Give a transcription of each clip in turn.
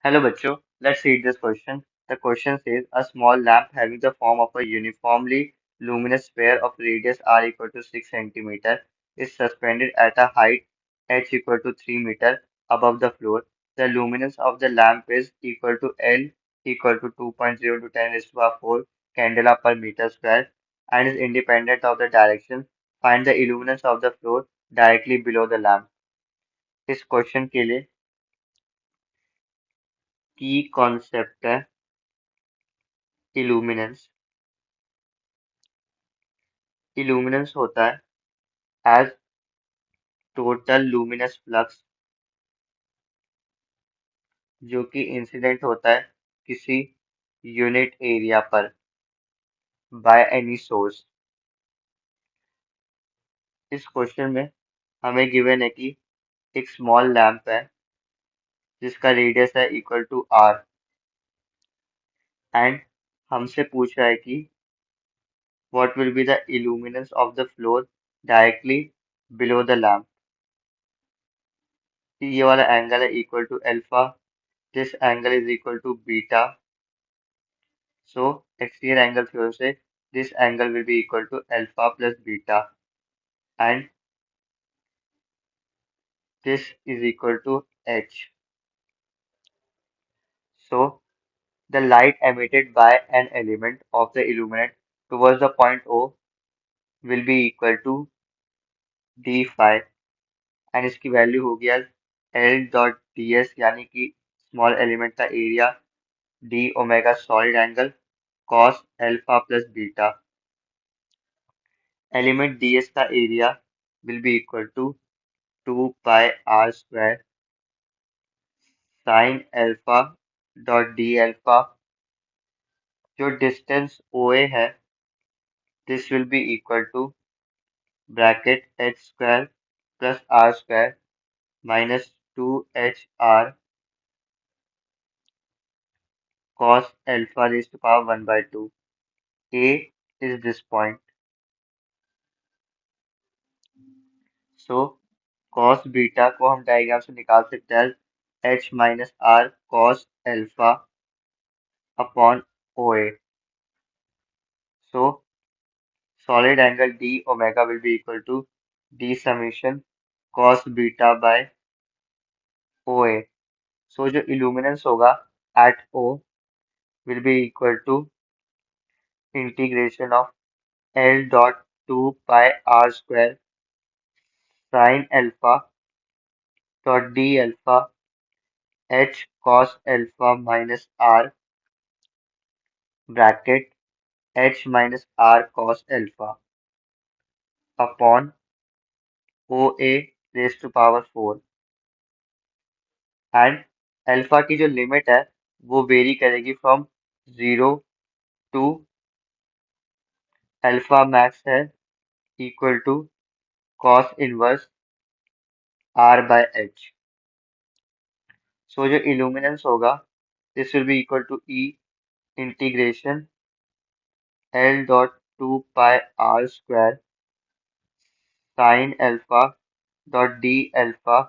Hello bachcho, let's read this question. The question says a small lamp having the form of a uniformly luminous sphere of radius r equal to 6 centimeter is suspended at a height h equal to 3 meter above the floor. The luminance of the lamp is equal to L equal to 2.0 to 10 raised to the power 4 candela per meter square and is independent of the direction. Find the illuminance of the floor directly below the lamp. इस question के लिए की concept है illuminance. Illuminance होता है as total luminous flux जो कि incident होता है किसी यूनिट एरिया पर बाय एनी सोर्स। इस क्वेश्चन में हमें गिवन है कि एक स्मॉल लैंप है जिसका रेडियस है इक्वल टू आर एंड हमसे पूछ रहा है कि what will be the illuminance of the floor directly below the lamp. ये वाला एंगल है equal to alpha, this angle is equal to beta, so exterior angle theorem say this angle will be equal to alpha plus beta and this is equal to h. So the light emitted by an element of the illuminant towards the point O will be equal to d phi and इसकी value होगी यार L dot D S यानी कि small element का area d omega solid angle cos alpha plus beta. Element ds का area will be equal to 2 pi r square sin alpha dot D alpha. जो distance OA है this will be equal to bracket h square plus r square minus 2hr cos alpha raised to power 1 by 2. A is this point. So cos beta को हम diagram से निकाल सकते हैं h minus r cos alpha upon OA. So solid angle d omega will be equal to d summation cos beta by OA. So जो illuminance होगा at O will be equal to integration of L dot 2 pi r square sin alpha dot d alpha h cos alpha minus r bracket h minus r cos alpha upon OA raised to power 4 and alpha की जो limit है वो vary करेगी from 0 to alpha max है equal to cos inverse R by H. So जो illuminance होगा this will be equal to E integration L dot 2 pi R square sine alpha dot D alpha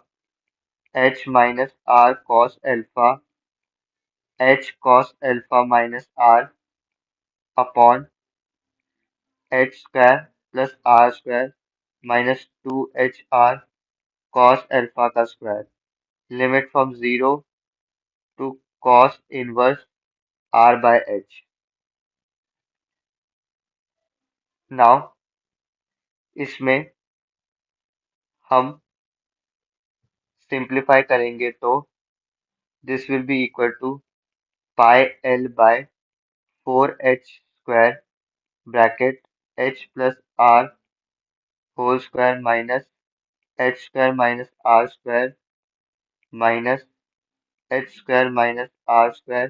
H minus R cos alpha H cos alpha minus R upon H square plus R square minus 2hr cos alpha का square limit from 0 to cos inverse r by h। Now इसमें हम simplify करेंगे तो this will be equal to pi l by 4h square bracket h plus r whole square minus h square minus r square minus h square minus r square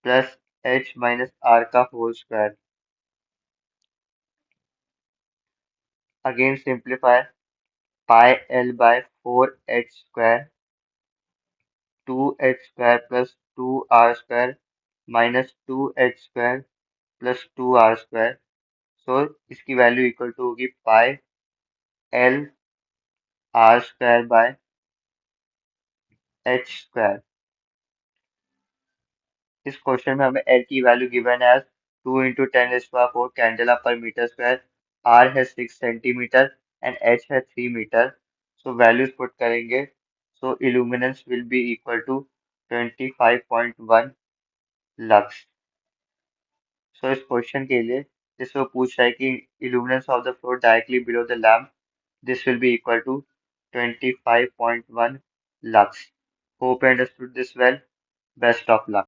plus h minus r का whole square. Again simplify pi l by 4h square 2h square plus 2r square minus 2h square plus 2r square. So इसकी value equal to होगी पाई l r square by h square. इस question में हमें L की value given है 2 × 10⁴ candela पर metre square, R है 6 centimetre and H है 3 मीटर। सो वैल्यूज पुट करेंगे। So illuminance will be equal to 25.1 lux. So इस क्वेश्चन के लिए जिसमें वो पूछ रहा है कि illuminance of the floor directly below the lamp, this will be equal to 25.1 lux. Hope you understood this well. Best of luck.